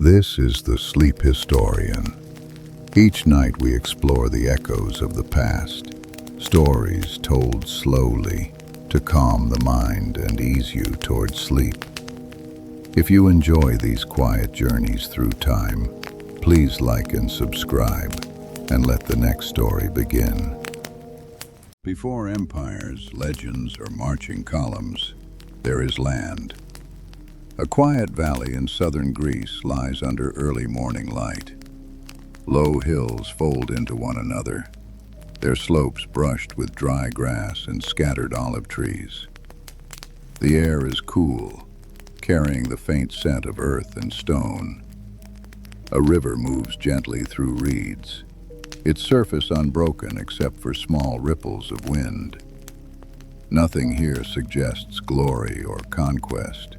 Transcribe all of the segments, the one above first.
This is the Sleep Historian. Each night we explore the echoes of the past, stories told slowly to calm the mind and ease you towards sleep. If you enjoy these quiet journeys through time, please like and subscribe, and let the next story begin. Before empires, legends, or marching columns, there is land. A quiet valley in southern Greece lies under early morning light. Low hills fold into one another, their slopes brushed with dry grass and scattered olive trees. The air is cool, carrying the faint scent of earth and stone. A river moves gently through reeds, its surface unbroken except for small ripples of wind. Nothing here suggests glory or conquest,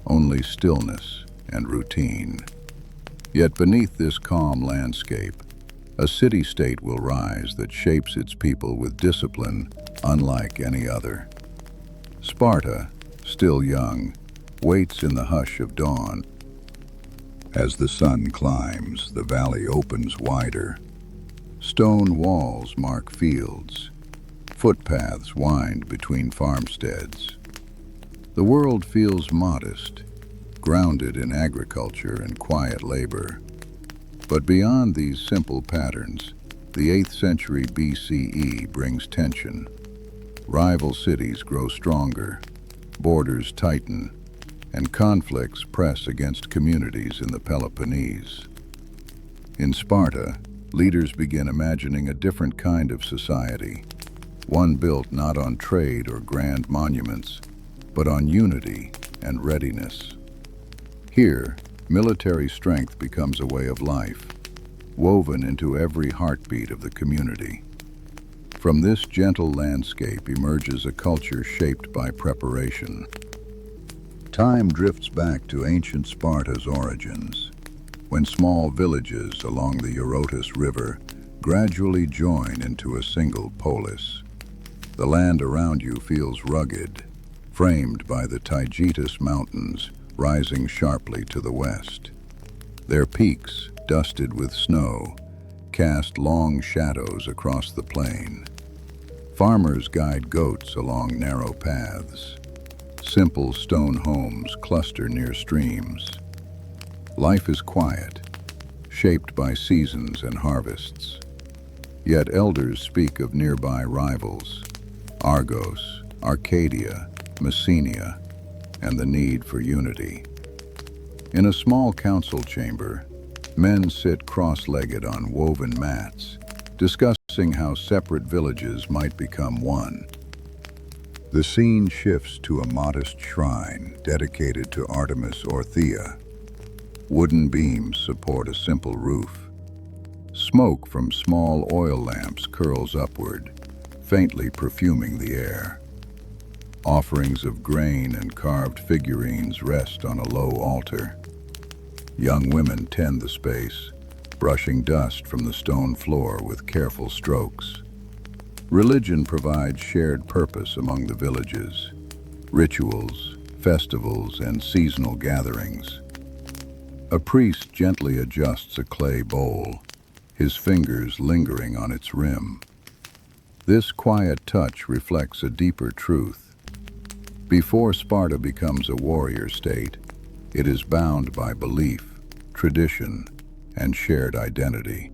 only stillness and routine. Yet beneath this calm landscape, a city-state will rise that shapes its people with discipline unlike any other. Sparta, still young, waits in the hush of dawn. As the sun climbs, the valley opens wider. Stone walls mark fields. Footpaths wind between farmsteads. The world feels modest, grounded in agriculture and quiet labor. But beyond these simple patterns, the 8th century BCE brings tension. Rival cities grow stronger, borders tighten, and conflicts press against communities in the Peloponnese. In Sparta, leaders begin imagining a different kind of society, one built not on trade or grand monuments, but on unity and readiness. Here, military strength becomes a way of life, woven into every heartbeat of the community. From this gentle landscape emerges a culture shaped by preparation. Time drifts back to ancient Sparta's origins, when small villages along the Eurotas River gradually join into a single polis. The land around you feels rugged, framed by the Taygetus Mountains rising sharply to the west. Their peaks, dusted with snow, cast long shadows across the plain. Farmers guide goats along narrow paths. Simple stone homes cluster near streams. Life is quiet, shaped by seasons and harvests. Yet elders speak of nearby rivals, Argos, Arcadia, Messenia, and the need for unity. In a small council chamber, men sit cross-legged on woven mats, discussing how separate villages might become one. The scene shifts to a modest shrine dedicated to Artemis or Thea. Wooden beams support a simple roof. Smoke from small oil lamps curls upward, faintly perfuming the air. Offerings of grain and carved figurines rest on a low altar. Young women tend the space, brushing dust from the stone floor with careful strokes. Religion provides shared purpose among the villages, rituals, festivals, and seasonal gatherings. A priest gently adjusts a clay bowl, his fingers lingering on its rim. This quiet touch reflects a deeper truth. Before Sparta becomes a warrior state, it is bound by belief, tradition, and shared identity.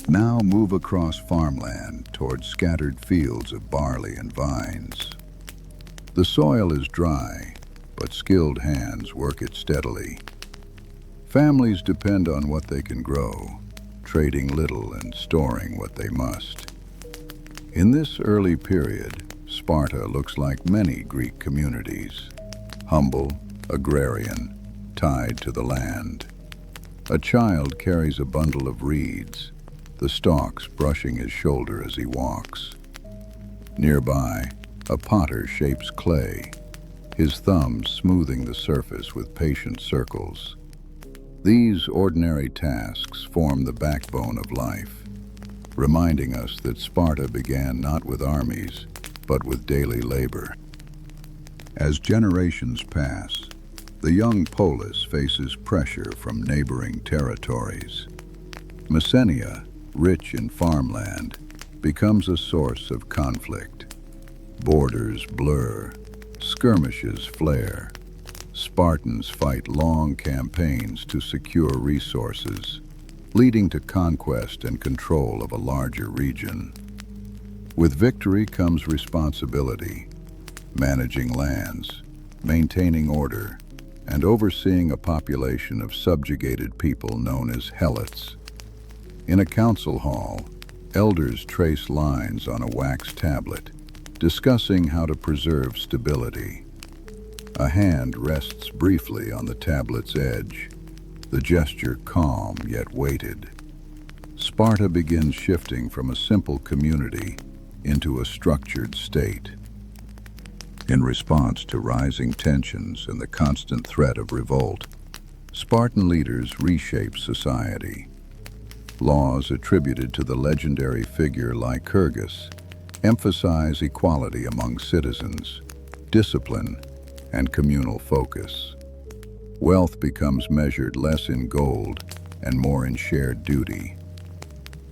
Now move across farmland toward scattered fields of barley and vines. The soil is dry, but skilled hands work it steadily. Families depend on what they can grow, trading little and storing what they must. In this early period, Sparta looks like many Greek communities, humble, agrarian, tied to the land. A child carries a bundle of reeds, the stalks brushing his shoulder as he walks. Nearby, a potter shapes clay, his thumbs smoothing the surface with patient circles. These ordinary tasks form the backbone of life, reminding us that Sparta began not with armies, but with daily labor. As generations pass, The young polis faces pressure from neighboring territories. Messenia, rich in farmland, becomes a source of conflict. Borders blur, skirmishes flare. Spartans fight long campaigns to secure resources, leading to conquest and control of a larger region. With victory comes responsibility, managing lands, maintaining order, and overseeing a population of subjugated people known as helots. In a council hall, elders trace lines on a wax tablet, discussing how to preserve stability. A hand rests briefly on the tablet's edge, the gesture calm yet weighted. Sparta begins shifting from a simple community into a structured state. In response to rising tensions and the constant threat of revolt, Spartan leaders reshape society. Laws attributed to the legendary figure Lycurgus emphasize equality among citizens, discipline, and communal focus. Wealth becomes measured less in gold and more in shared duty.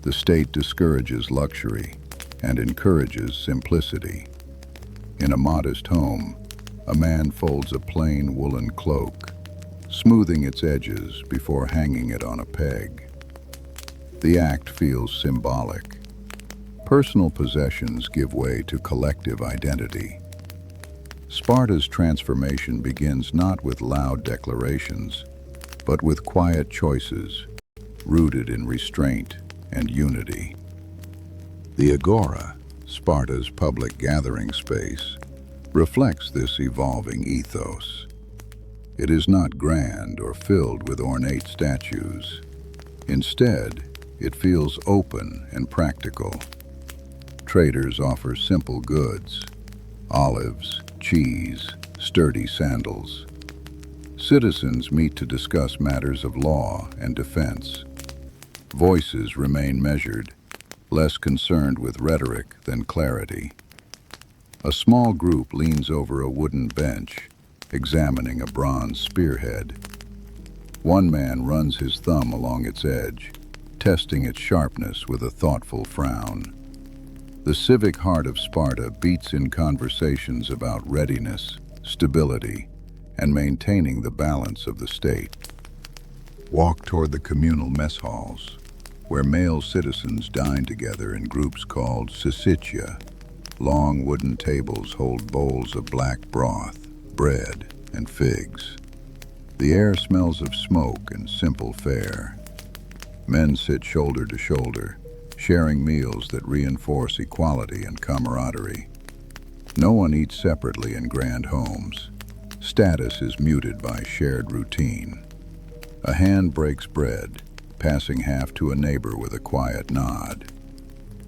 The state discourages luxury and encourages simplicity. In a modest home, a man folds a plain woolen cloak, smoothing its edges before hanging it on a peg. The act feels symbolic. Personal possessions give way to collective identity. Sparta's transformation begins not with loud declarations, but with quiet choices, rooted in restraint and unity. The agora, Sparta's public gathering space, reflects this evolving ethos. It is not grand or filled with ornate statues. Instead, it feels open and practical. Traders offer simple goods: olives, cheese, sturdy sandals. Citizens meet to discuss matters of law and defense. Voices remain measured, less concerned with rhetoric than clarity. A small group leans over a wooden bench, examining a bronze spearhead. One man runs his thumb along its edge, testing its sharpness with a thoughtful frown. The civic heart of Sparta beats in conversations about readiness, stability, and maintaining the balance of the state. Walk toward the communal mess halls, where male citizens dine together in groups called syssitia. Long wooden tables hold bowls of black broth, bread, and figs. The air smells of smoke and simple fare. Men sit shoulder to shoulder, sharing meals that reinforce equality and camaraderie. No one eats separately in grand homes. Status is muted by shared routine. A hand breaks bread, passing half to a neighbor with a quiet nod.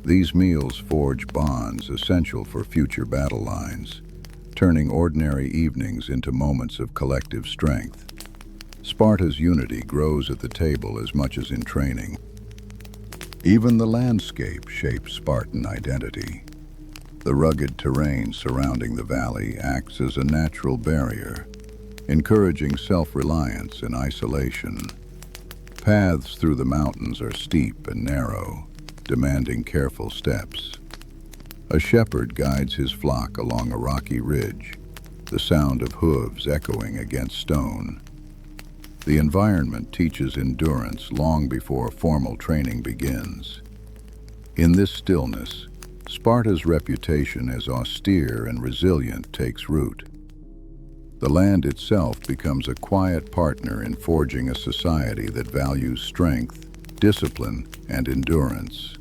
These meals forge bonds essential for future battle lines, turning ordinary evenings into moments of collective strength. Sparta's unity grows at the table as much as in training. Even the landscape shapes Spartan identity. The rugged terrain surrounding the valley acts as a natural barrier, encouraging self-reliance and isolation. Paths through the mountains are steep and narrow, demanding careful steps. A shepherd guides his flock along a rocky ridge, the sound of hooves echoing against stone. The environment teaches endurance long before formal training begins. In this stillness, Sparta's reputation as austere and resilient takes root. The land itself becomes a quiet partner in forging a society that values strength, discipline, and endurance.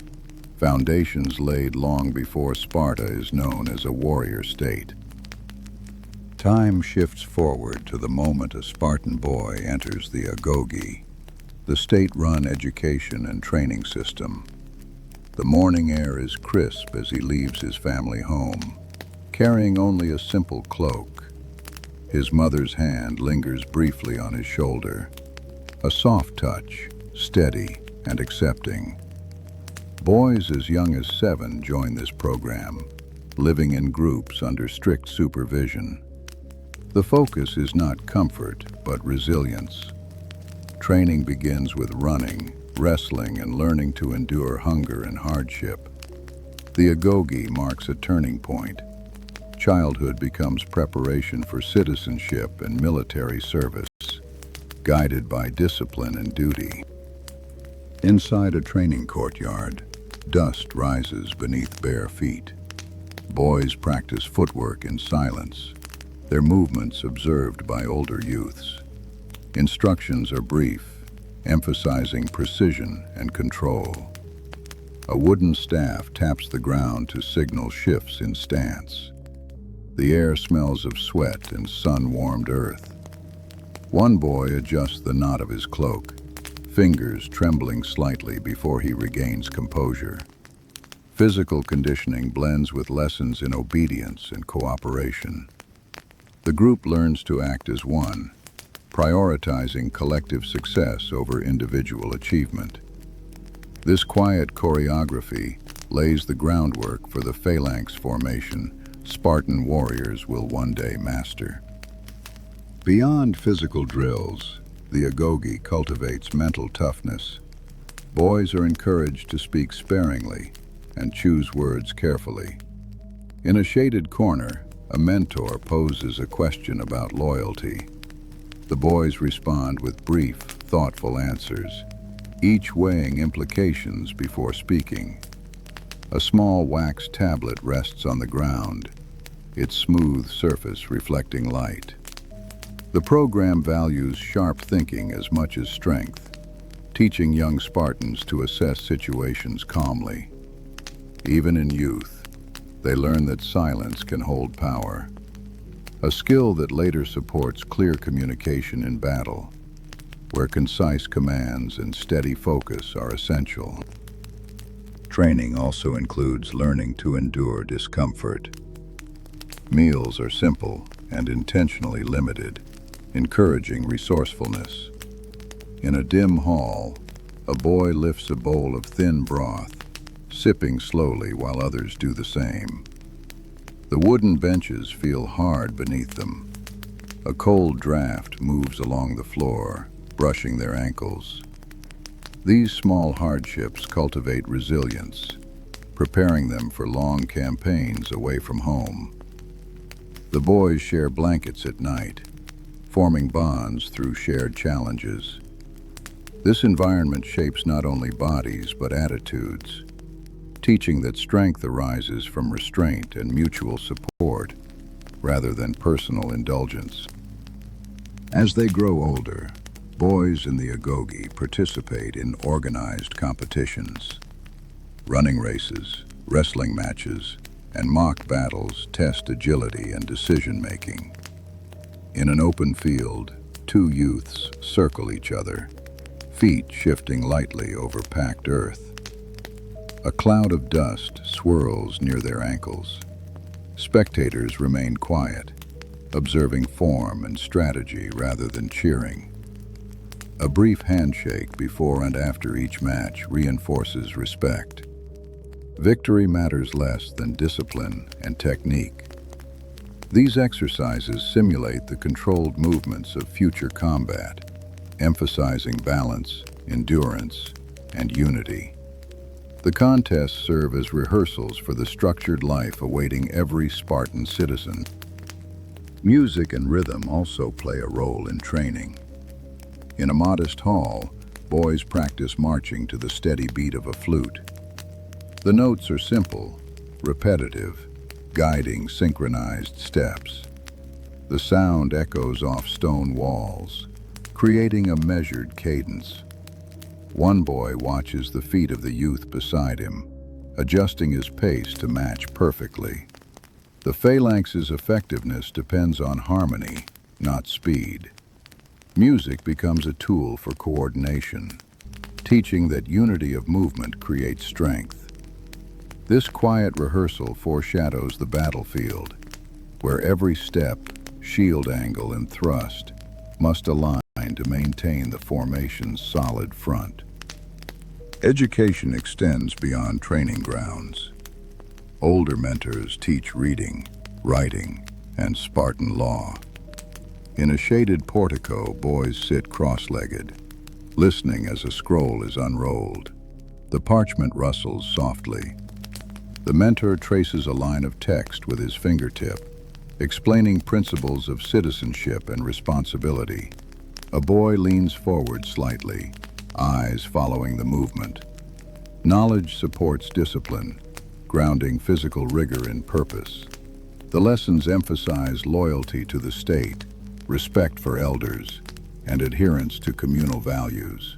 Foundations laid long before Sparta is known as a warrior state. Time shifts forward to the moment a Spartan boy enters the agoge, the state-run education and training system. The morning air is crisp as he leaves his family home, carrying only a simple cloak. His mother's hand lingers briefly on his shoulder, a soft touch, steady and accepting. Boys as young as 7 join this program, living in groups under strict supervision. The focus is not comfort, but resilience. Training begins with running, wrestling, and learning to endure hunger and hardship. The agoge marks a turning point. Childhood becomes preparation for citizenship and military service, guided by discipline and duty. Inside a training courtyard, dust rises beneath bare feet. Boys practice footwork in silence, their movements observed by older youths. Instructions are brief, emphasizing precision and control. A wooden staff taps the ground to signal shifts in stance. The air smells of sweat and sun-warmed earth. One boy adjusts the knot of his cloak, fingers trembling slightly before he regains composure. Physical conditioning blends with lessons in obedience and cooperation. The group learns to act as one, prioritizing collective success over individual achievement. This quiet choreography lays the groundwork for the phalanx formation Spartan warriors will one day master. Beyond physical drills, the agoge cultivates mental toughness. Boys are encouraged to speak sparingly and choose words carefully. In a shaded corner, a mentor poses a question about loyalty. The boys respond with brief, thoughtful answers, each weighing implications before speaking. A small wax tablet rests on the ground, its smooth surface reflecting light. The program values sharp thinking as much as strength, teaching young Spartans to assess situations calmly. Even in youth, they learn that silence can hold power, a skill that later supports clear communication in battle, where concise commands and steady focus are essential. Training also includes learning to endure discomfort. Meals are simple and intentionally limited, encouraging resourcefulness. In a dim hall, a boy lifts a bowl of thin broth, sipping slowly while others do the same. The wooden benches feel hard beneath them. A cold draft moves along the floor, brushing their ankles. These small hardships cultivate resilience, preparing them for long campaigns away from home. The boys share blankets at night, forming bonds through shared challenges. This environment shapes not only bodies but attitudes, teaching that strength arises from restraint and mutual support rather than personal indulgence. As they grow older, boys in the agoge participate in organized competitions. Running races, wrestling matches, and mock battles test agility and decision-making. In an open field, two youths circle each other, feet shifting lightly over packed earth. A cloud of dust swirls near their ankles. Spectators remain quiet, observing form and strategy rather than cheering. A brief handshake before and after each match reinforces respect. Victory matters less than discipline and technique. These exercises simulate the controlled movements of future combat, emphasizing balance, endurance, and unity. The contests serve as rehearsals for the structured life awaiting every Spartan citizen. Music and rhythm also play a role in training. In a modest hall, boys practice marching to the steady beat of a flute. The notes are simple, repetitive, guiding synchronized steps. The sound echoes off stone walls, creating a measured cadence. One boy watches the feet of the youth beside him, adjusting his pace to match perfectly. The phalanx's effectiveness depends on harmony, not speed. Music becomes a tool for coordination, teaching that unity of movement creates strength. This quiet rehearsal foreshadows the battlefield, where every step, shield angle, and thrust must align to maintain the formation's solid front. Education extends beyond training grounds. Older mentors teach reading, writing, and Spartan law, In a shaded portico, boys sit cross-legged, listening as a scroll is unrolled. The parchment rustles softly. The mentor traces a line of text with his fingertip, explaining principles of citizenship and responsibility. A boy leans forward slightly, eyes following the movement. Knowledge supports discipline, grounding physical rigor in purpose. The lessons emphasize loyalty to the state, respect for elders, and adherence to communal values.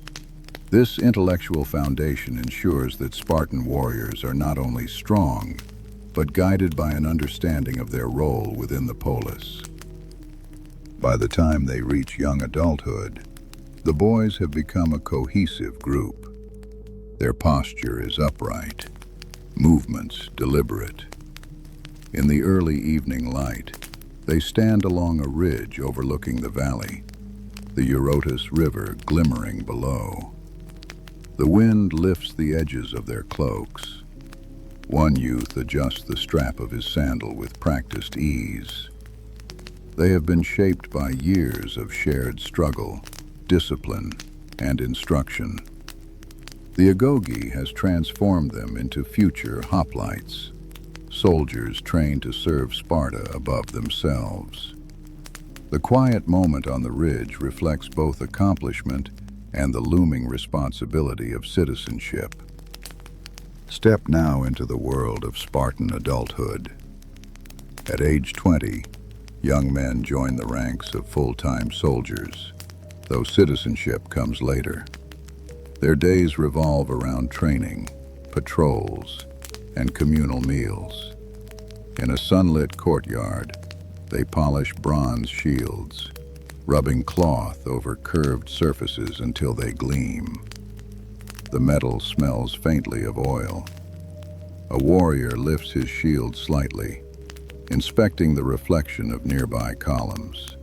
This intellectual foundation ensures that Spartan warriors are not only strong, but guided by an understanding of their role within the polis. By the time they reach young adulthood, the boys have become a cohesive group. Their posture is upright, movements deliberate. In the early evening light, they stand along a ridge overlooking the valley, the Eurotas River glimmering below. The wind lifts the edges of their cloaks. One youth adjusts the strap of his sandal with practiced ease. They have been shaped by years of shared struggle, discipline, and instruction. The agoge has transformed them into future hoplites, soldiers trained to serve Sparta above themselves. The quiet moment on the ridge reflects both accomplishment and the looming responsibility of citizenship. Step now into the world of Spartan adulthood. At age 20, young men join the ranks of full-time soldiers, though citizenship comes later. Their days revolve around training, patrols, and communal meals. In a sunlit courtyard, they polish bronze shields, rubbing cloth over curved surfaces until they gleam. The metal smells faintly of oil. A warrior lifts his shield slightly, inspecting the reflection of nearby columns.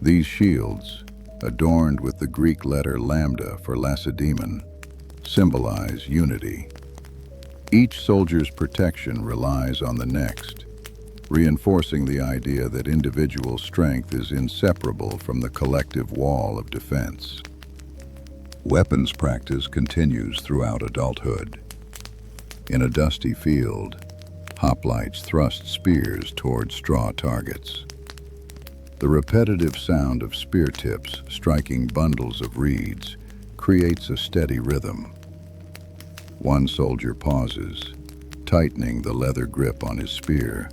These shields, adorned with the Greek letter lambda for Lacedaemon, symbolize unity. Each soldier's protection relies on the next, reinforcing the idea that individual strength is inseparable from the collective wall of defense. Weapons practice continues throughout adulthood. In a dusty field, hoplites thrust spears toward straw targets. The repetitive sound of spear tips striking bundles of reeds creates a steady rhythm. One soldier pauses, tightening the leather grip on his spear,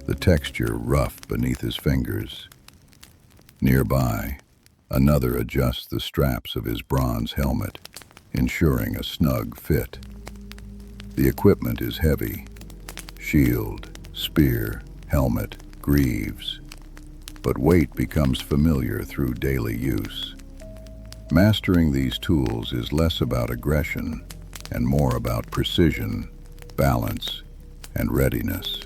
the texture rough beneath his fingers. Nearby, another adjusts the straps of his bronze helmet, ensuring a snug fit. The equipment is heavy: shield, spear, helmet, greaves. But weight becomes familiar through daily use. Mastering these tools is less about aggression and more about precision, balance, and readiness.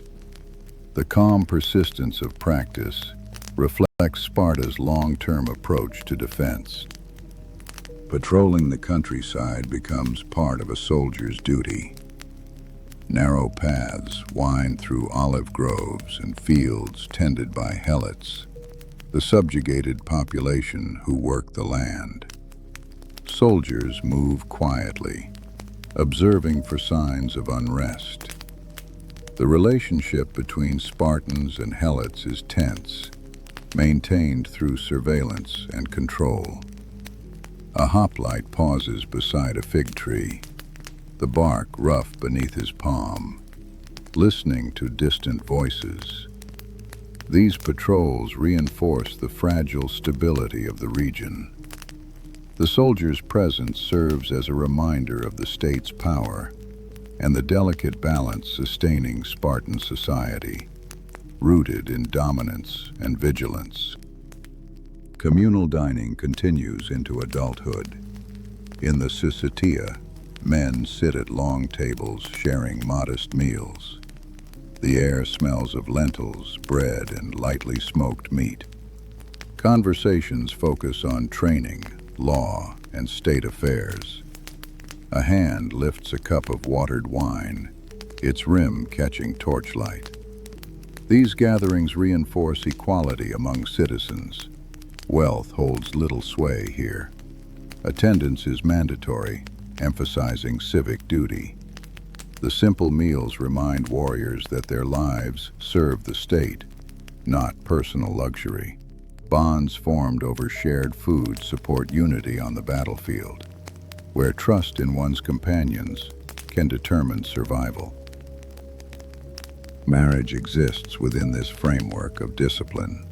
The calm persistence of practice reflects Sparta's long-term approach to defense. Patrolling the countryside becomes part of a soldier's duty. Narrow paths wind through olive groves and fields tended by helots, the subjugated population who work the land. Soldiers move quietly, observing for signs of unrest. The relationship between Spartans and helots is tense, maintained through surveillance and control. A hoplite pauses beside a fig tree, the bark rough beneath his palm, listening to distant voices. These patrols reinforce the fragile stability of the region. The soldier's presence serves as a reminder of the state's power and the delicate balance sustaining Spartan society, rooted in dominance and vigilance. Communal dining continues into adulthood. In the Syssitia, men sit at long tables sharing modest meals. The air smells of lentils, bread, and lightly smoked meat. Conversations focus on training, law, and state affairs. A hand lifts a cup of watered wine, its rim catching torchlight. These gatherings reinforce equality among citizens. Wealth holds little sway here. Attendance is mandatory, emphasizing civic duty. The simple meals remind warriors that their lives serve the state, not personal luxury. Bonds formed over shared food support unity on the battlefield, where trust in one's companions can determine survival. Marriage exists within this framework of discipline.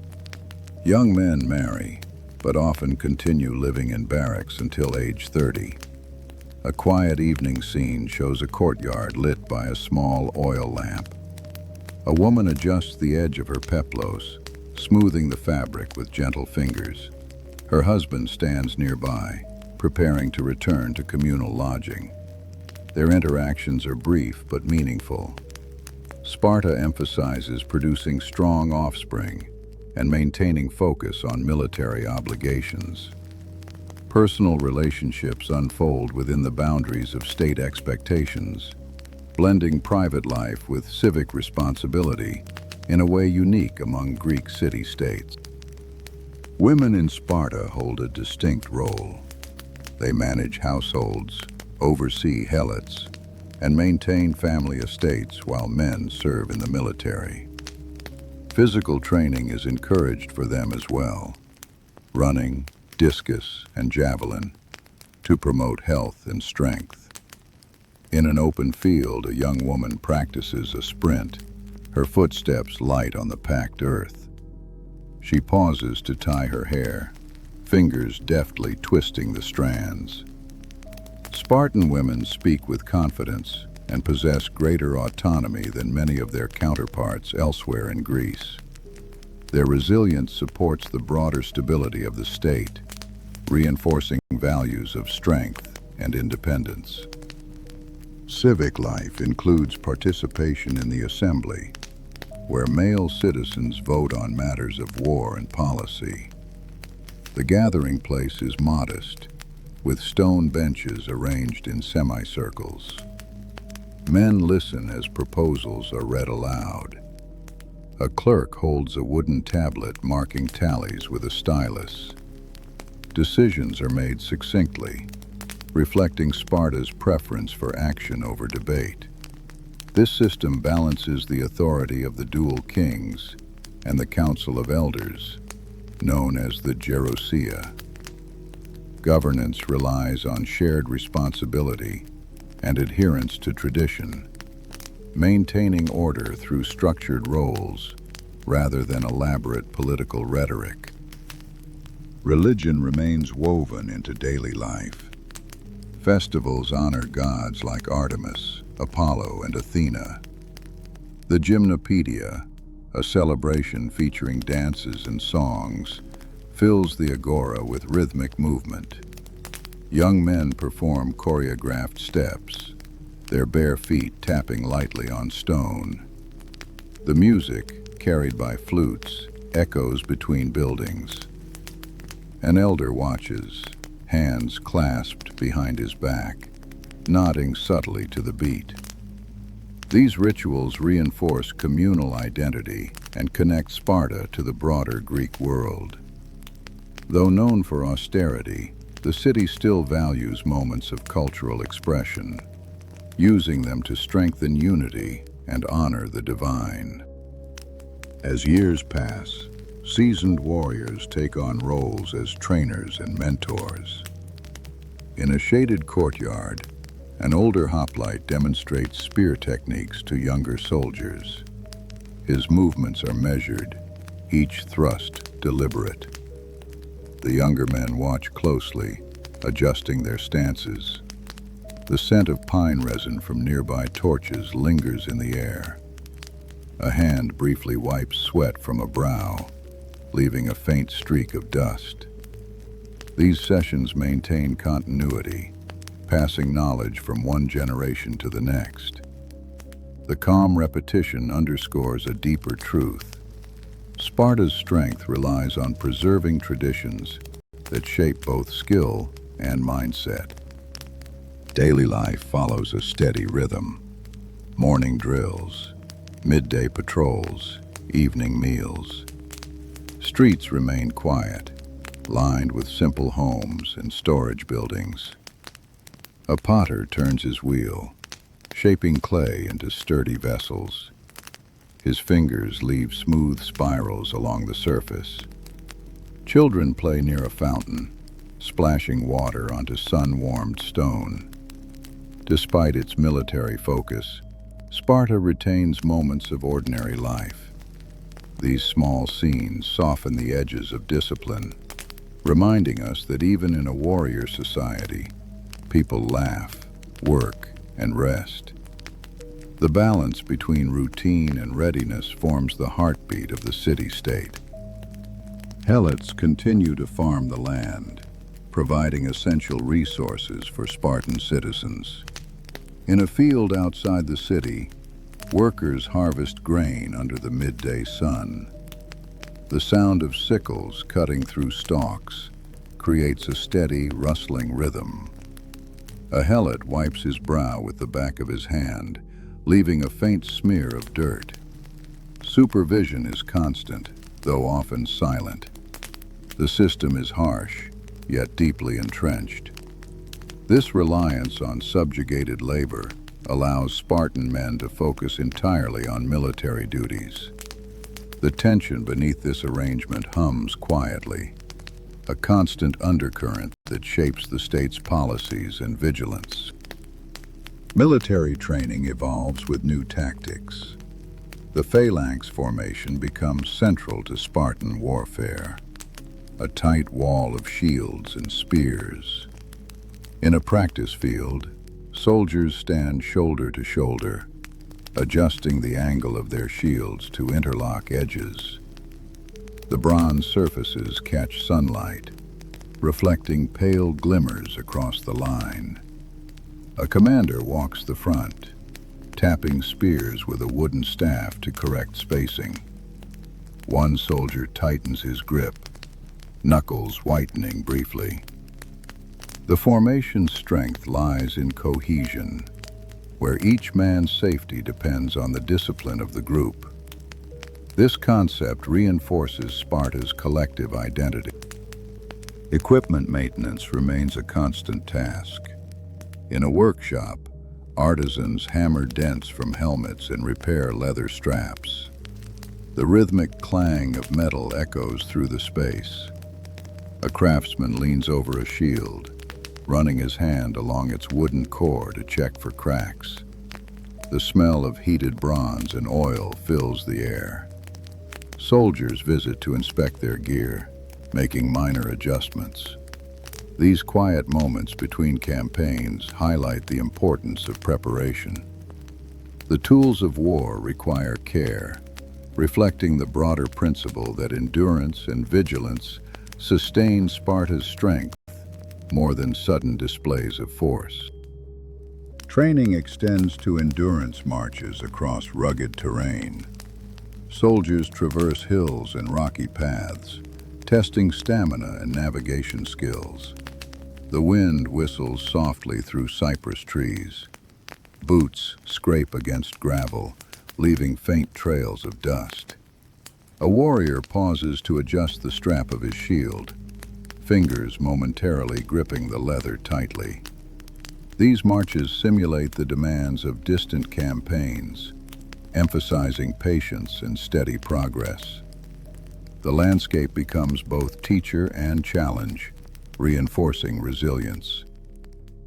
Young men marry, but often continue living in barracks until age 30. A quiet evening scene shows a courtyard lit by a small oil lamp. A woman adjusts the edge of her peplos, smoothing the fabric with gentle fingers. Her husband stands nearby, preparing to return to communal lodging. Their interactions are brief but meaningful. Sparta emphasizes producing strong offspring and maintaining focus on military obligations. Personal relationships unfold within the boundaries of state expectations, blending private life with civic responsibility in a way unique among Greek city-states. Women in Sparta hold a distinct role. They manage households, oversee helots, and maintain family estates while men serve in the military. Physical training is encouraged for them as well, running, discus, and javelin, to promote health and strength. In an open field, a young woman practices a sprint, her footsteps light on the packed earth. She pauses to tie her hair, fingers deftly twisting the strands. Spartan women speak with confidence and possess greater autonomy than many of their counterparts elsewhere in Greece. Their resilience supports the broader stability of the state, reinforcing values of strength and independence. Civic life includes participation in the assembly, where male citizens vote on matters of war and policy. The gathering place is modest, with stone benches arranged in semicircles. Men listen as proposals are read aloud. A clerk holds a wooden tablet marking tallies with a stylus. Decisions are made succinctly, reflecting Sparta's preference for action over debate. This system balances the authority of the dual kings and the Council of Elders, known as the Gerousia. Governance relies on shared responsibility and adherence to tradition, maintaining order through structured roles rather than elaborate political rhetoric. Religion remains woven into daily life. Festivals honor gods like Artemis, Apollo, and Athena. The Gymnopedia, a celebration featuring dances and songs, fills the agora with rhythmic movement. Young men perform choreographed steps, their bare feet tapping lightly on stone. The music, carried by flutes, echoes between buildings. An elder watches, hands clasped behind his back, nodding subtly to the beat. These rituals reinforce communal identity and connect Sparta to the broader Greek world. Though known for austerity, the city still values moments of cultural expression, using them to strengthen unity and honor the divine. As years pass, seasoned warriors take on roles as trainers and mentors. In a shaded courtyard, an older hoplite demonstrates spear techniques to younger soldiers. His movements are measured, each thrust deliberate. The younger men watch closely, adjusting their stances. The scent of pine resin from nearby torches lingers in the air. A hand briefly wipes sweat from a brow, leaving a faint streak of dust. These sessions maintain continuity, passing knowledge from one generation to the next. The calm repetition underscores a deeper truth. Sparta's strength relies on preserving traditions that shape both skill and mindset. Daily life follows a steady rhythm. Morning drills, midday patrols, Evening meals. Streets remain quiet, lined with simple homes and storage buildings. A potter turns his wheel, shaping clay into sturdy vessels. His fingers leave smooth spirals along the surface. Children play near a fountain, splashing water onto sun-warmed stone. Despite its military focus, Sparta retains moments of ordinary life. These small scenes soften the edges of discipline, reminding us that even in a warrior society, people laugh, work, and rest. The balance between routine and readiness forms the heartbeat of the city-state. Helots continue to farm the land, providing essential resources for Spartan citizens. In a field outside the city, workers harvest grain under the midday sun. The sound of sickles cutting through stalks creates a steady, rustling rhythm. A helot wipes his brow with the back of his hand, leaving a faint smear of dirt. Supervision is constant, though often silent. The system is harsh, yet deeply entrenched. This reliance on subjugated labor allows Spartan men to focus entirely on military duties. The tension beneath this arrangement hums quietly, a constant undercurrent that shapes the state's policies and vigilance. Military training evolves with new tactics. The phalanx formation becomes central to Spartan warfare, a tight wall of shields and spears. In a practice field, soldiers stand shoulder to shoulder, adjusting the angle of their shields to interlock edges. The bronze surfaces catch sunlight, reflecting pale glimmers across the line. A commander walks the front, tapping spears with a wooden staff to correct spacing. One soldier tightens his grip, knuckles whitening briefly. The formation's strength lies in cohesion, where each man's safety depends on the discipline of the group. This concept reinforces Sparta's collective identity. Equipment maintenance remains a constant task. In a workshop, artisans hammer dents from helmets and repair leather straps. The rhythmic clang of metal echoes through the space. A craftsman leans over a shield, running his hand along its wooden core to check for cracks. The smell of heated bronze and oil fills the air. Soldiers visit to inspect their gear, making minor adjustments. These quiet moments between campaigns highlight the importance of preparation. The tools of war require care, reflecting the broader principle that endurance and vigilance sustain Sparta's strength more than sudden displays of force. Training extends to endurance marches across rugged terrain. Soldiers traverse hills and rocky paths, testing stamina and navigation skills. The wind whistles softly through cypress trees. Boots scrape against gravel, leaving faint trails of dust. A warrior pauses to adjust the strap of his shield, fingers momentarily gripping the leather tightly. These marches simulate the demands of distant campaigns, emphasizing patience and steady progress. The landscape becomes both teacher and challenge, reinforcing resilience.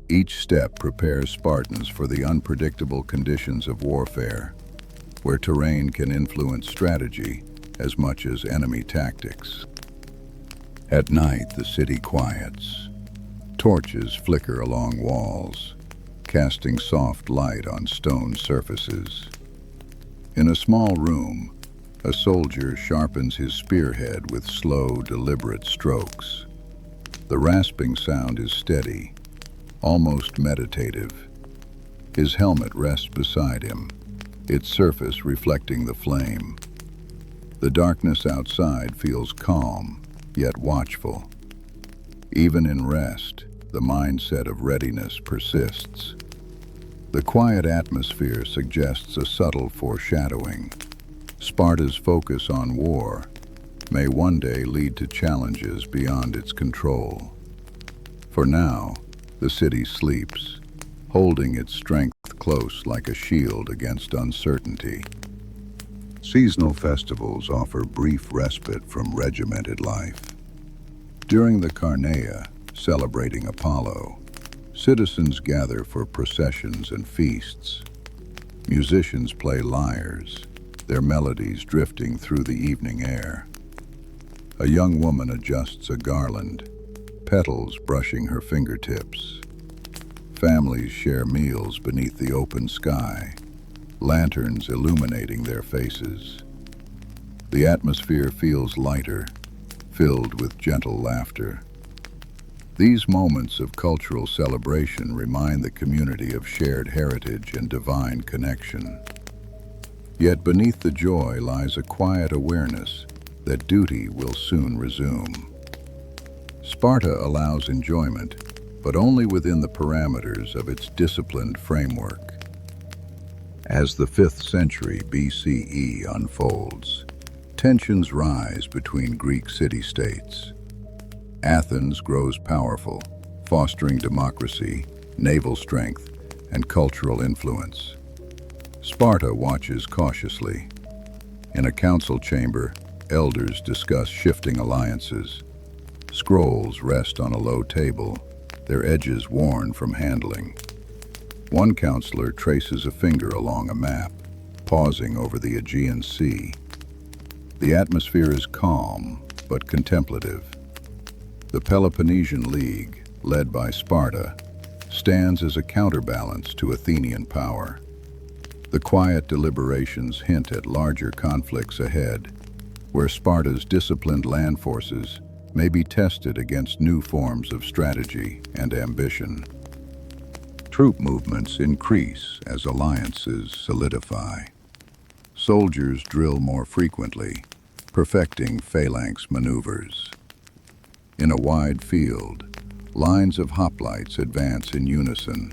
Each step prepares Spartans for the unpredictable conditions of warfare, where terrain can influence strategy as much as enemy tactics. At night, the city quiets. Torches flicker along walls, casting soft light on stone surfaces. In a small room, a soldier sharpens his spearhead with slow, deliberate strokes. The rasping sound is steady, almost meditative. His helmet rests beside him, its surface reflecting the flame. The darkness outside feels calm, yet watchful. Even in rest, the mindset of readiness persists. The quiet atmosphere suggests a subtle foreshadowing. Sparta's focus on war may one day lead to challenges beyond its control. For now, the city sleeps, holding its strength close like a shield against uncertainty. Seasonal festivals offer brief respite from regimented life. During the Carneia, celebrating Apollo, citizens gather for processions and feasts. Musicians play lyres, their melodies drifting through the evening air. A young woman adjusts a garland, petals brushing her fingertips. Families share meals beneath the open sky, lanterns illuminating their faces. The atmosphere feels lighter, filled with gentle laughter. These moments of cultural celebration remind the community of shared heritage and divine connection. Yet beneath the joy lies a quiet awareness that duty will soon resume. Sparta allows enjoyment, but only within the parameters of its disciplined framework. As the 5th century BCE unfolds, tensions rise between Greek city-states. Athens grows powerful, fostering democracy, naval strength, and cultural influence. Sparta watches cautiously. In a council chamber, elders discuss shifting alliances. Scrolls rest on a low table, their edges worn from handling. One counselor traces a finger along a map, pausing over the Aegean Sea. The atmosphere is calm, but contemplative. The Peloponnesian League, led by Sparta, stands as a counterbalance to Athenian power. The quiet deliberations hint at larger conflicts ahead, where Sparta's disciplined land forces may be tested against new forms of strategy and ambition. Troop movements increase as alliances solidify. Soldiers drill more frequently, perfecting phalanx maneuvers. In a wide field, lines of hoplites advance in unison,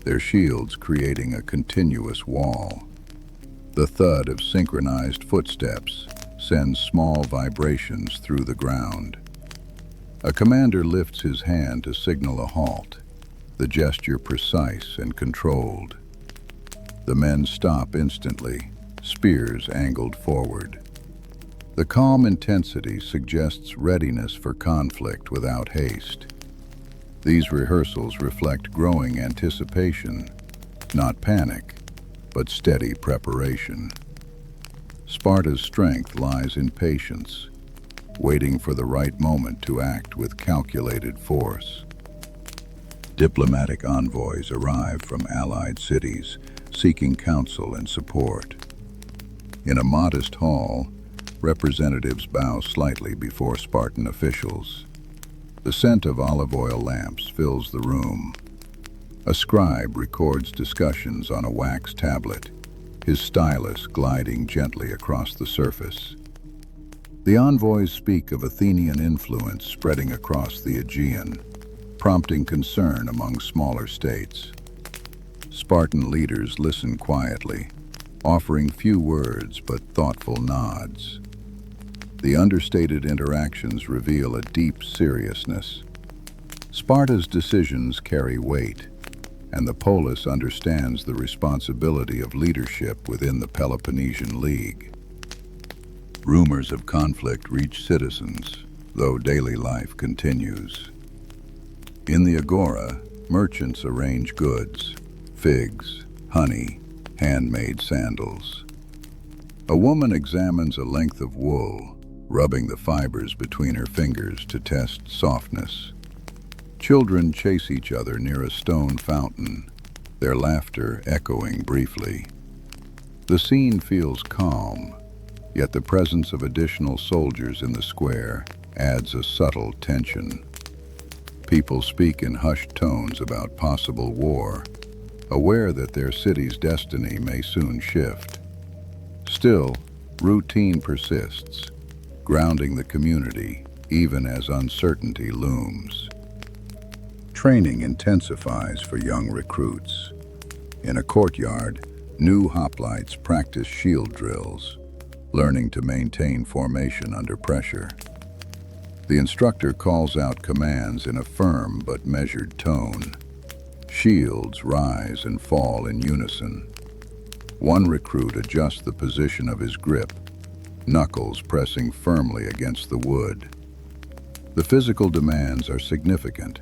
their shields creating a continuous wall. The thud of synchronized footsteps sends small vibrations through the ground. A commander lifts his hand to signal a halt, the gesture precise and controlled. The men stop instantly, spears angled forward. The calm intensity suggests readiness for conflict without haste. These rehearsals reflect growing anticipation, not panic, but steady preparation. Sparta's strength lies in patience, waiting for the right moment to act with calculated force. Diplomatic envoys arrive from allied cities, seeking counsel and support. In a modest hall, representatives bow slightly before Spartan officials. The scent of olive oil lamps fills the room. A scribe records discussions on a wax tablet, his stylus gliding gently across the surface. The envoys speak of Athenian influence spreading across the Aegean, prompting concern among smaller states. Spartan leaders listen quietly, offering few words but thoughtful nods. The understated interactions reveal a deep seriousness. Sparta's decisions carry weight, and the polis understands the responsibility of leadership within the Peloponnesian League. Rumors of conflict reach citizens, though daily life continues. In the agora, merchants arrange goods, figs, honey, handmade sandals. A woman examines a length of wool, rubbing the fibers between her fingers to test softness. Children chase each other near a stone fountain, their laughter echoing briefly. The scene feels calm, yet the presence of additional soldiers in the square adds a subtle tension. People speak in hushed tones about possible war, aware that their city's destiny may soon shift. Still, routine persists, grounding the community even as uncertainty looms. Training intensifies for young recruits. In a courtyard, new hoplites practice shield drills, learning to maintain formation under pressure. The instructor calls out commands in a firm but measured tone. Shields rise and fall in unison. One recruit adjusts the position of his grip, knuckles pressing firmly against the wood. The physical demands are significant,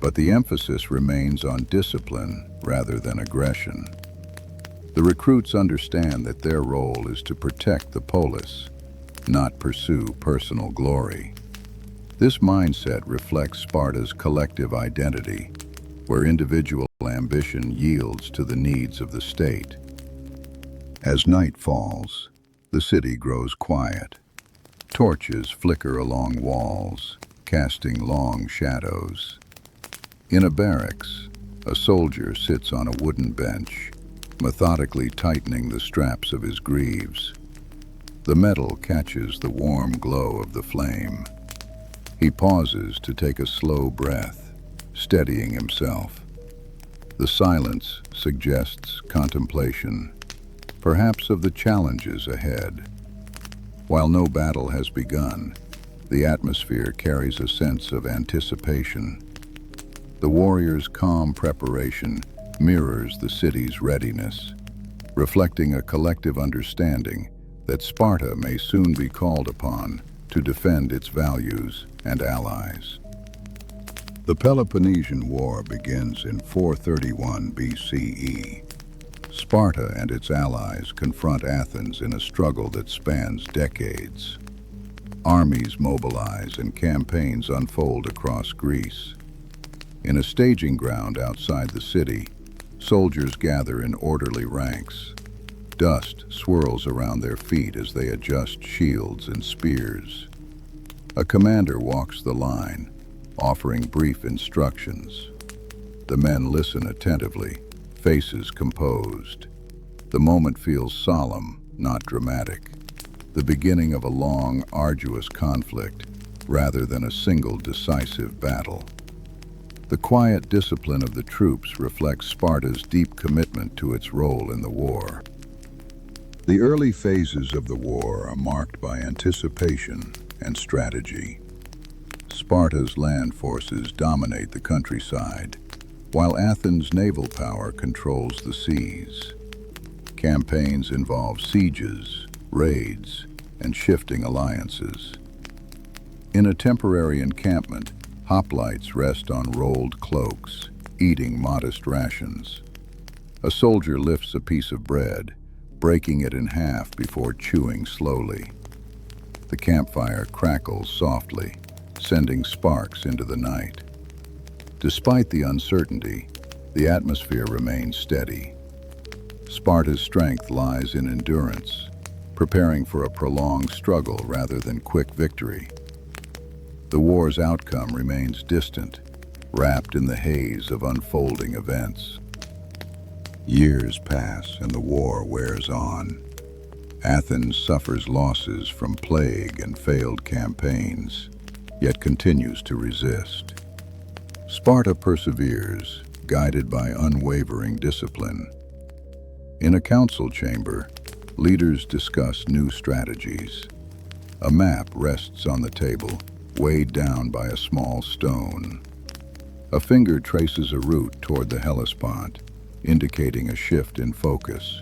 but the emphasis remains on discipline rather than aggression. The recruits understand that their role is to protect the polis, not pursue personal glory. This mindset reflects Sparta's collective identity, where individual ambition yields to the needs of the state. As night falls, the city grows quiet. Torches flicker along walls, casting long shadows. In a barracks, a soldier sits on a wooden bench, methodically tightening the straps of his greaves. The metal catches the warm glow of the flame. He pauses to take a slow breath, steadying himself. The silence suggests contemplation, perhaps of the challenges ahead. While no battle has begun, the atmosphere carries a sense of anticipation. The warrior's calm preparation mirrors the city's readiness, reflecting a collective understanding that Sparta may soon be called upon to defend its values and allies. The Peloponnesian War begins in 431 BCE. Sparta and its allies confront Athens in a struggle that spans decades. Armies mobilize and campaigns unfold across Greece. In a staging ground outside the city, soldiers gather in orderly ranks. Dust swirls around their feet as they adjust shields and spears. A commander walks the line, offering brief instructions. The men listen attentively, faces composed. The moment feels solemn, not dramatic, the beginning of a long, arduous conflict rather than a single decisive battle. The quiet discipline of the troops reflects Sparta's deep commitment to its role in the war. The early phases of the war are marked by anticipation and strategy. Sparta's land forces dominate the countryside, while Athens' naval power controls the seas. Campaigns involve sieges, raids, and shifting alliances. In a temporary encampment, hoplites rest on rolled cloaks, eating modest rations. A soldier lifts a piece of bread, breaking it in half before chewing slowly. The campfire crackles softly, sending sparks into the night. Despite the uncertainty, the atmosphere remains steady. Sparta's strength lies in endurance, preparing for a prolonged struggle rather than quick victory. The war's outcome remains distant, wrapped in the haze of unfolding events. Years pass and the war wears on. Athens suffers losses from plague and failed campaigns, yet continues to resist. Sparta perseveres, guided by unwavering discipline. In a council chamber, leaders discuss new strategies. A map rests on the table, weighed down by a small stone. A finger traces a route toward the Hellespont, indicating a shift in focus.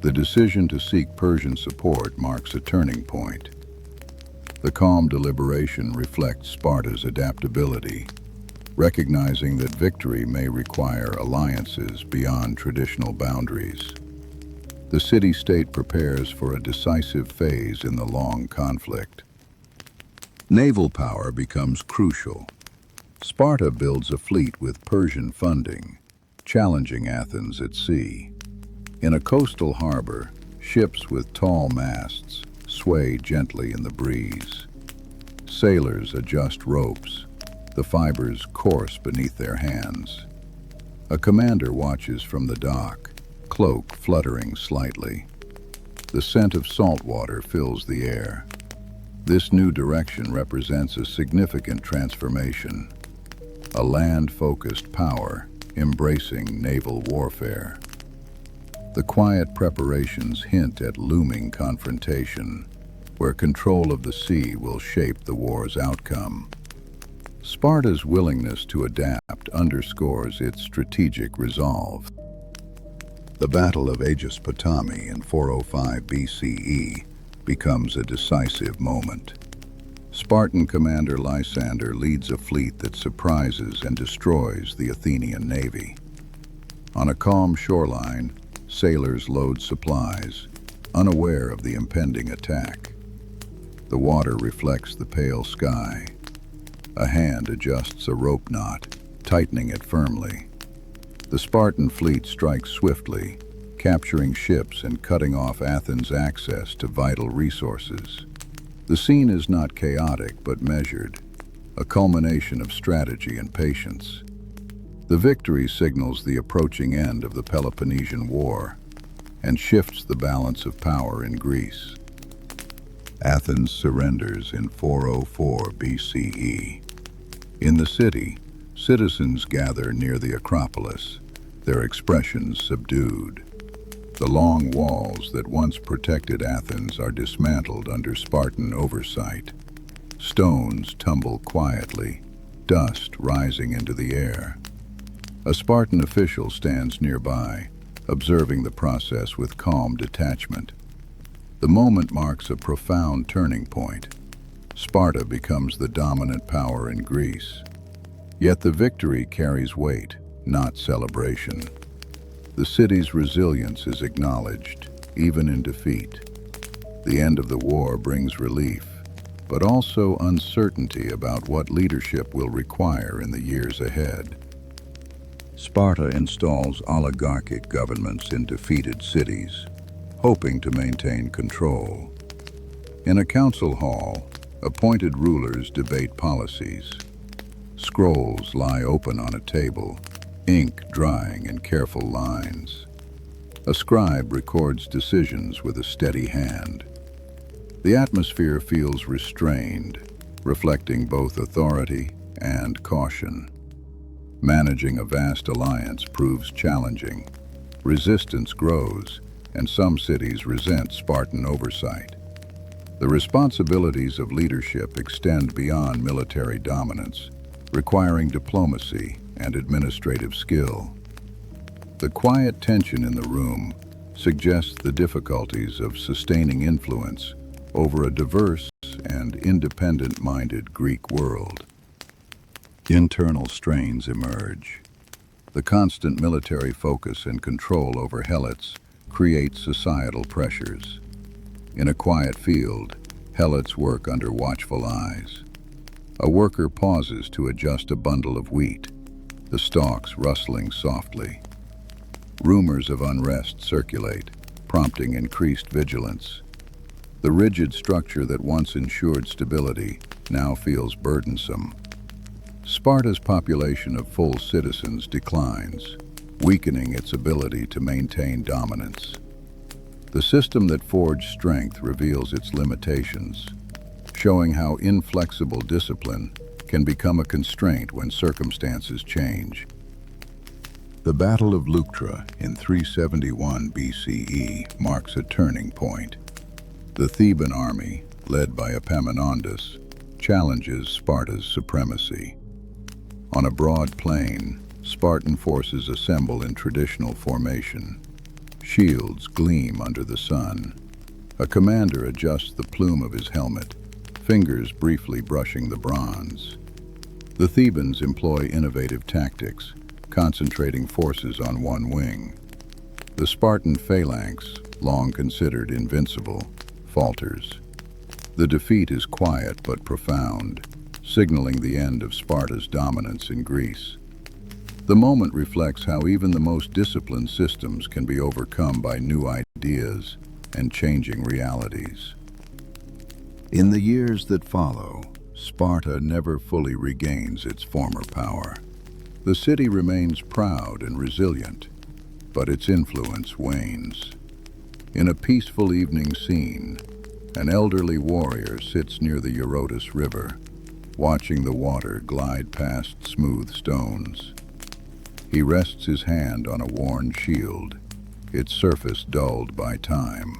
The decision to seek Persian support marks a turning point. The calm deliberation reflects Sparta's adaptability, recognizing that victory may require alliances beyond traditional boundaries. The city-state prepares for a decisive phase in the long conflict. Naval power becomes crucial. Sparta builds a fleet with Persian funding, challenging Athens at sea. In a coastal harbor, ships with tall masts sway gently in the breeze. Sailors adjust ropes, the fibers course beneath their hands. A commander watches from the dock, cloak fluttering slightly. The scent of salt water fills the air. This new direction represents a significant transformation, a land-focused power embracing naval warfare. The quiet preparations hint at looming confrontation, where control of the sea will shape the war's outcome. Sparta's willingness to adapt underscores its strategic resolve. The Battle of Aegyptopotami in 405 BCE becomes a decisive moment. Spartan commander Lysander leads a fleet that surprises and destroys the Athenian navy. On a calm shoreline, sailors load supplies, unaware of the impending attack. The water reflects the pale sky. A hand adjusts a rope knot, tightening it firmly. The Spartan fleet strikes swiftly, capturing ships and cutting off Athens' access to vital resources. The scene is not chaotic but measured, a culmination of strategy and patience. The victory signals the approaching end of the Peloponnesian War and shifts the balance of power in Greece. Athens surrenders in 404 BCE. In the city, citizens gather near the Acropolis, their expressions subdued. The long walls that once protected Athens are dismantled under Spartan oversight. Stones tumble quietly, dust rising into the air. A Spartan official stands nearby, observing the process with calm detachment. The moment marks a profound turning point. Sparta becomes the dominant power in Greece. Yet the victory carries weight, not celebration. The city's resilience is acknowledged, even in defeat. The end of the war brings relief, but also uncertainty about what leadership will require in the years ahead. Sparta installs oligarchic governments in defeated cities, hoping to maintain control. In a council hall, appointed rulers debate policies. Scrolls lie open on a table, ink drying in careful lines. A scribe records decisions with a steady hand. The atmosphere feels restrained, reflecting both authority and caution. Managing a vast alliance proves challenging. Resistance grows, and some cities resent Spartan oversight. The responsibilities of leadership extend beyond military dominance, requiring diplomacy and administrative skill. The quiet tension in the room suggests the difficulties of sustaining influence over a diverse and independent-minded Greek world. Internal strains emerge. The constant military focus and control over helots create societal pressures. In a quiet field, helots work under watchful eyes. A worker pauses to adjust a bundle of wheat, the stalks rustling softly. Rumors of unrest circulate, prompting increased vigilance. The rigid structure that once ensured stability now feels burdensome. Sparta's population of full citizens declines, weakening its ability to maintain dominance. The system that forged strength reveals its limitations, showing how inflexible discipline can become a constraint when circumstances change. The Battle of Leuctra in 371 BCE marks a turning point. The Theban army, led by Epaminondas, challenges Sparta's supremacy. On a broad plain, Spartan forces assemble in traditional formation. Shields gleam under the sun. A commander adjusts the plume of his helmet, fingers briefly brushing the bronze. The Thebans employ innovative tactics, concentrating forces on one wing. The Spartan phalanx, long considered invincible, falters. The defeat is quiet but profound, signaling the end of Sparta's dominance in Greece. The moment reflects how even the most disciplined systems can be overcome by new ideas and changing realities. In the years that follow, Sparta never fully regains its former power. The city remains proud and resilient, but its influence wanes. In a peaceful evening scene, an elderly warrior sits near the Eurotas River, watching the water glide past smooth stones. He rests his hand on a worn shield, its surface dulled by time.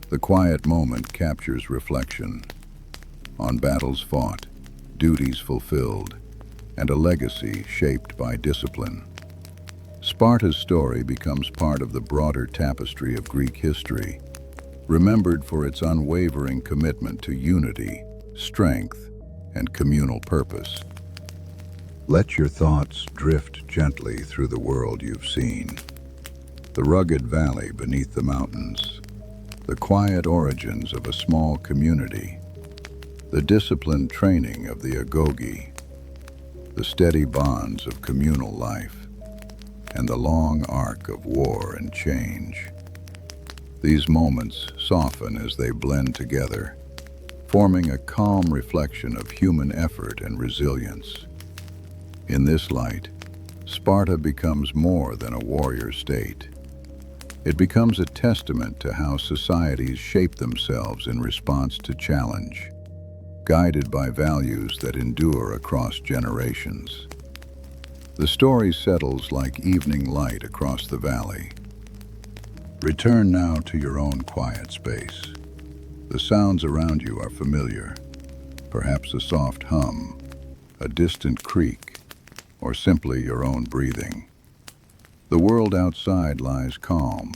The quiet moment captures reflection on battles fought, duties fulfilled, and a legacy shaped by discipline. Sparta's story becomes part of the broader tapestry of Greek history, remembered for its unwavering commitment to unity, strength, and communal purpose. Let your thoughts drift gently through the world you've seen. The rugged valley beneath the mountains, the quiet origins of a small community, the disciplined training of the agoge, the steady bonds of communal life, and the long arc of war and change. These moments soften as they blend together, forming a calm reflection of human effort and resilience. In this light, Sparta becomes more than a warrior state. It becomes a testament to how societies shape themselves in response to challenge, guided by values that endure across generations. The story settles like evening light across the valley. Return now to your own quiet space. The sounds around you are familiar, perhaps a soft hum, a distant creak, or simply your own breathing. The world outside lies calm,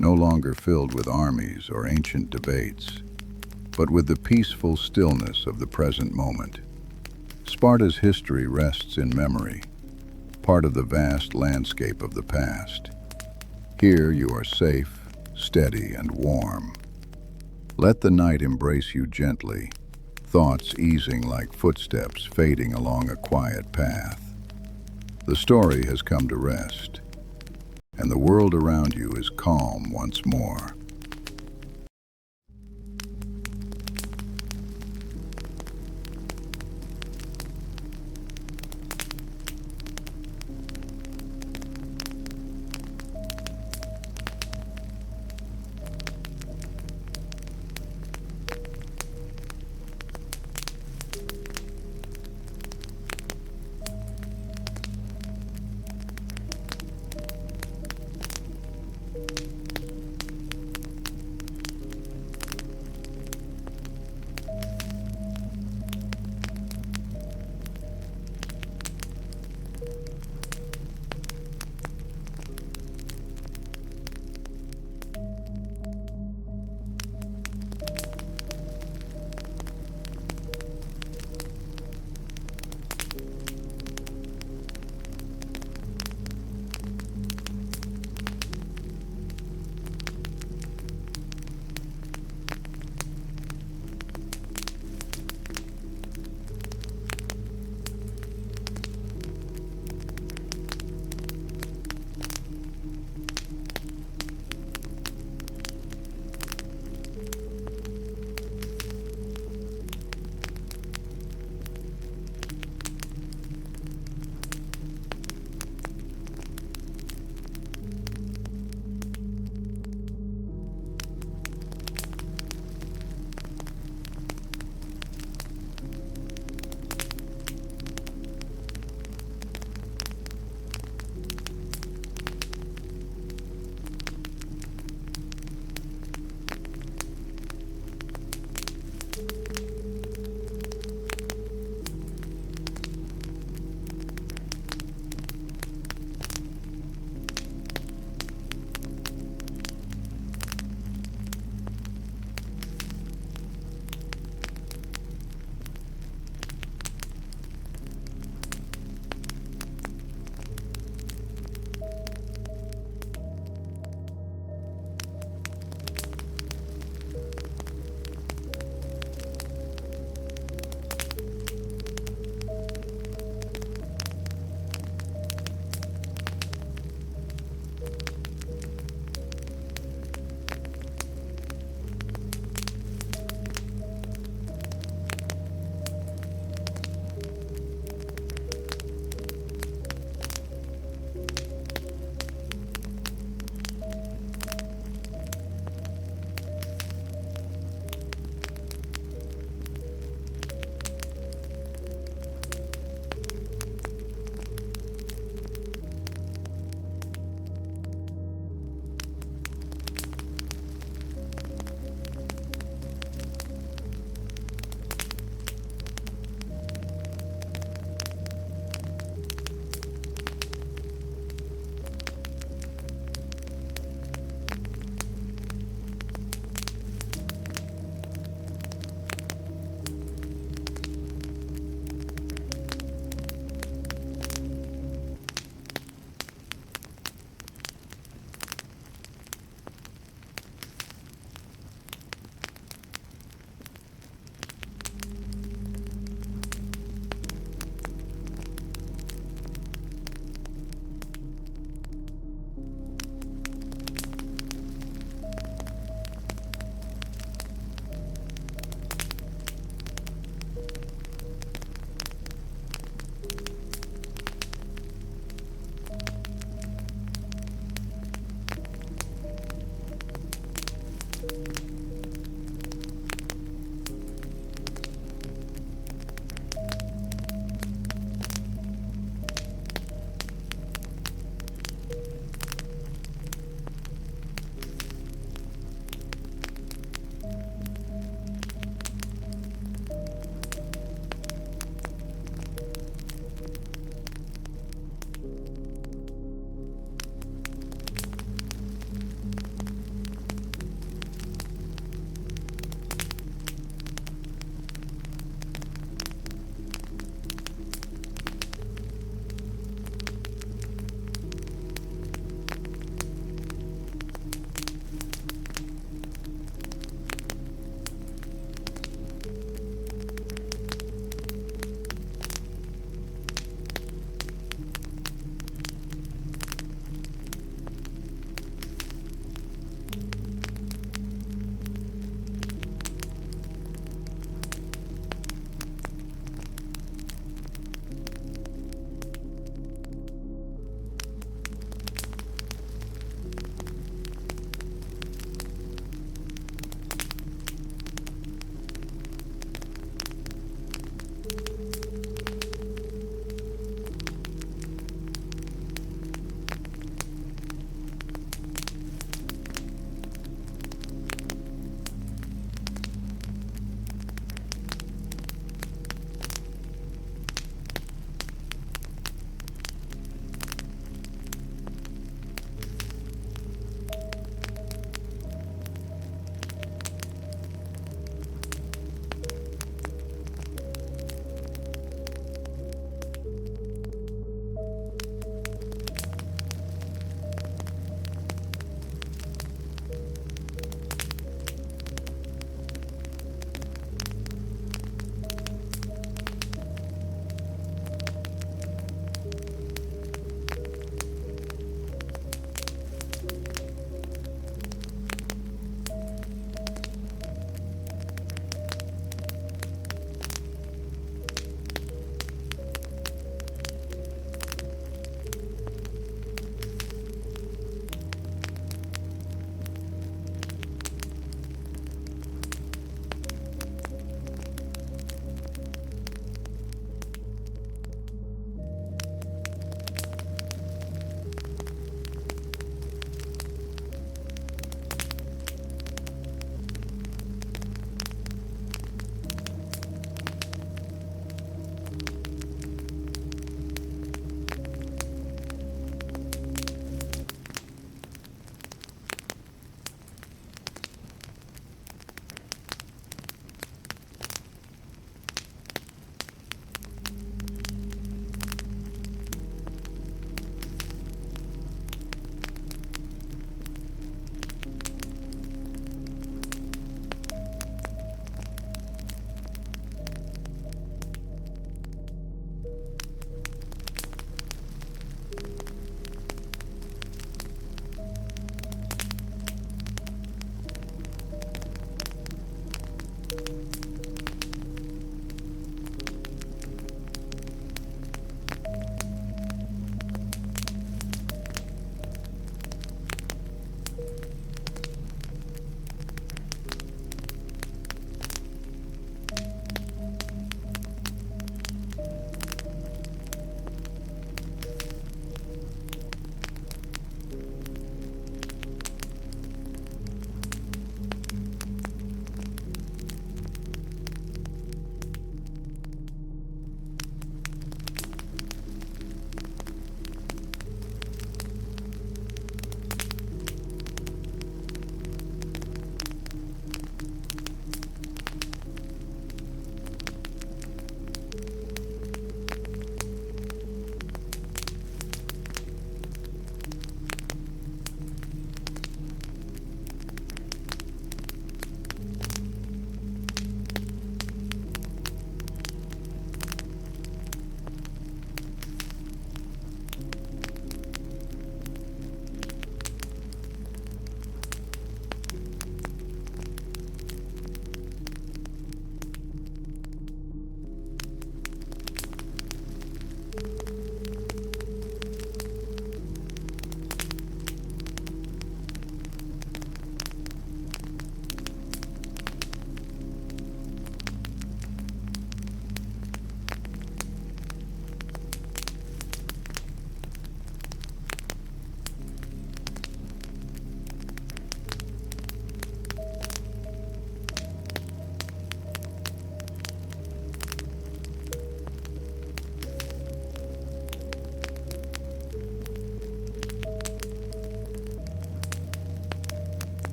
no longer filled with armies or ancient debates, but with the peaceful stillness of the present moment. Sparta's history rests in memory, part of the vast landscape of the past. Here you are safe, steady, and warm. Let the night embrace you gently, thoughts easing like footsteps fading along a quiet path. The story has come to rest, and the world around you is calm once more.